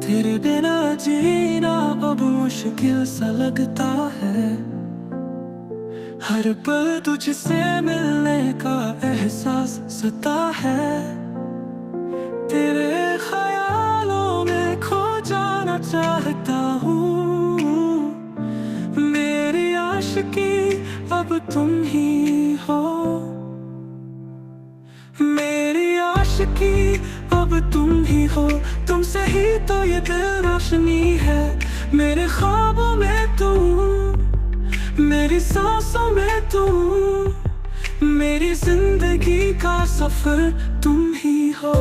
तेरे बिना जीना अब मुश्किल सा लगता है। हर पल तुझसे मिलने का एहसास सता है। तेरे ख्यालों में खो जाना चाहता हूँ। मेरी आशिकी अब तुम ही हो। मेरी आशिकी अब तुम ही हो। तुमसे ही तो ये दिल रोशनी है। मेरे ख्वाबों में तुम, मेरी सांसों में तुम, मेरी जिंदगी का सफर तुम ही हो।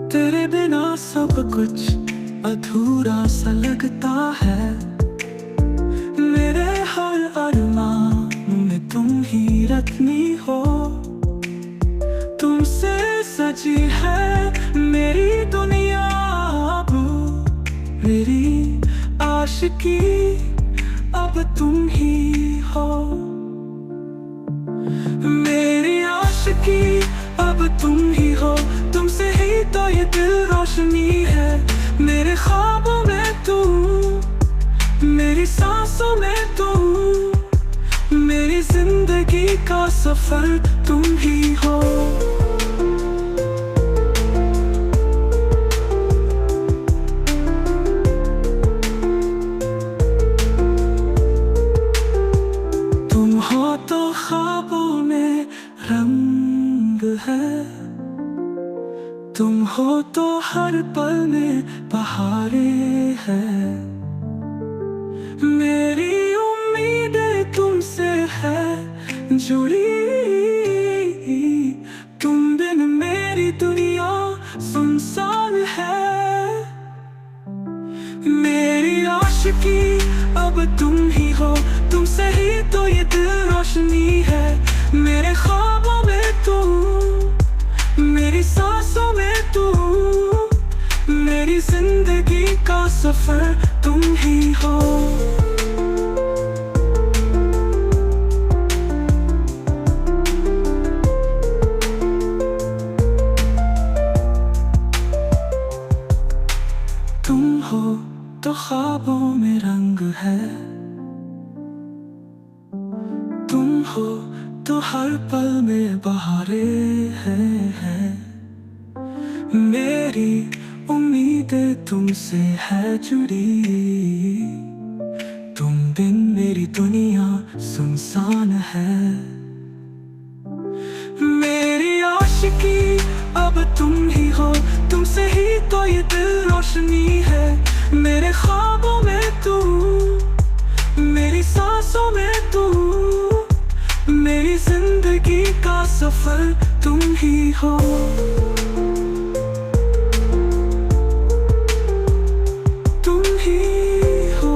तेरे बिना सब कुछ अधूरा सा लगता है। मेरे हर अरमान में तुम ही रखनी हो। तुमसे सजी है मेरी दुनिया अब। मेरी आशिकी अब तुम ही हो। मेरी आशिकी अब तुम ही हो। तुमसे ही तो ये दिल रोशनी है। मेरे ख्वाबों में तुम, मेरी सांसों में तुम, मेरी जिंदगी का सफर तुम ही हो। तुम हो तो ख्वाबों में रंग है। तुम हो तो हर पल में बहारें हैं। मेरी उम्मीदें तुमसे है जुड़ी। तुम बिन मेरी दुनिया सुनसान है। मेरी आशिकी अब तुम ही हो। तुमसे ही तो ये दिल रोशनी है। मेरे ख्वाबों में तुम, मेरी सांसों में तुम, मेरी जिंदगी का सफर तुम ही हो। तुम हो तो ख्वाबों में रंग है। तुम हो तो हर पल में बहारें हैं। मेरी उम्मीदें तुमसे है जुड़ी। तुम बिन मेरी दुनिया सुनसान है। मेरी आशिकी अब तुम ही हो। तुमसे ही तो ये दिल रोशनी है। मेरे ख्वाबों में तुम, मेरी सांसों में तुम, मेरी जिंदगी का सफर तुम ही हो। तुम ही हो।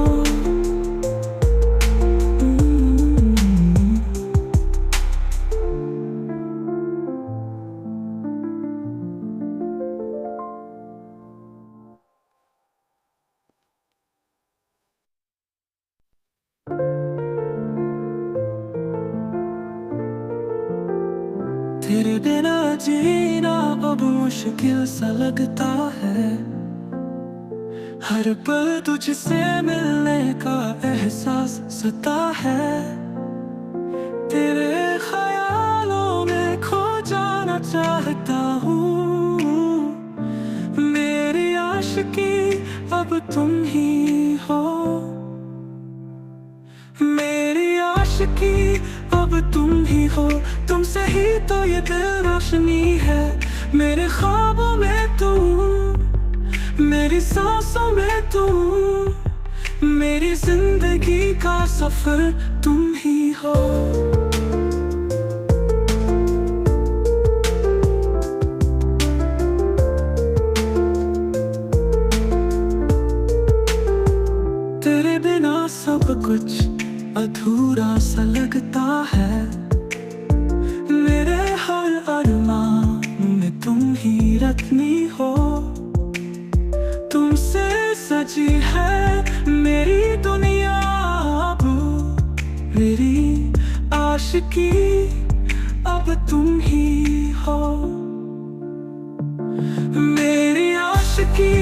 तेरे बिना जीना अब मुश्किल सा लगता है। हर पल तुझसे मिलने का एहसास सता है। तेरे ख्यालों में खो जाना चाहता हूँ। मेरी आशिकी अब तुम ही हो। मेरी आशिकी अब तुम ही हो। तुमसे ही तो ये दिल रोशनी है। मेरे ख्वाबों में तुम, मेरी सांसों में तुम, मेरी जिंदगी का सफर तुम ही हो। तेरे बिना सब कुछ अधूरा सा लगता है। मेरे हर अरमान में तुम ही रखनी हो। तुमसे सजी है मेरी दुनिया अब। मेरी आशिकी अब तुम ही हो। मेरी आशिकी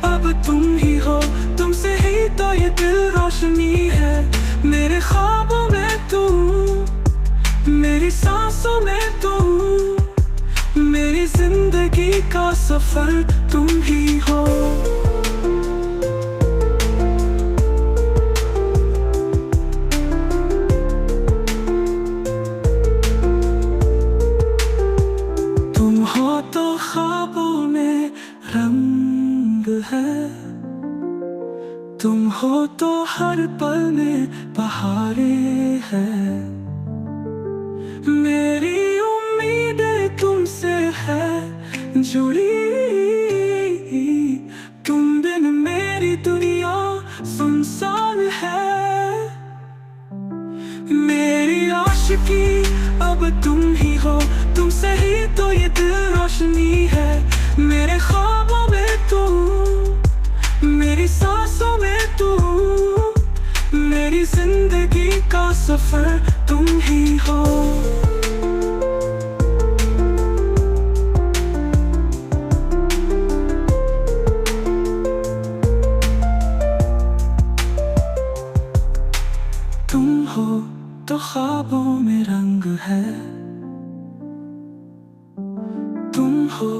अब तुम ही हो, तुमसे ही तो ये दिल रोशनी है। मेरे ख्वाबों में तुम, मेरी सांसों में तुम, मेरी जिंदगी का सफर तुम ही हो। तुम हो तो ख्वाबों में रंग है, तुम हो तो हर पल में बहारें हैं। मेरी उम्मीदें तुमसे है जुड़ी, तुम बिन मेरी दुनिया सुनसान है। मेरी आशिकी अब तुम ही हो, तुमसे ही तो ये दिल रोशनी है। मेरे ख्वाबों में तुम, मेरी सांसों में तुम, मेरी जिंदगी का सफर तुम ही हो। तुम हो तो ख्वाबों में रंग है, तुम हो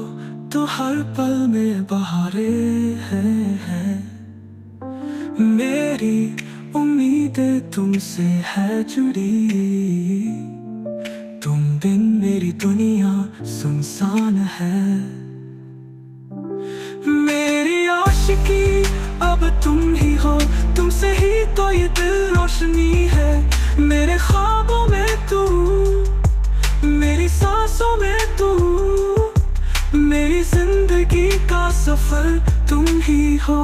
तो हर पल में बहारें हैं। मेरी उम्मीदें तुमसे है जुड़ी, तुम बिन मेरी दुनिया सुनसान है। मेरी आशिकी अब तुम ही हो, तुमसे ही तो ये दिल रोशनी है। मेरे ख्वाबों में तुम, मेरी सांसों में तुम, मेरी जिंदगी का सफर तुम ही हो।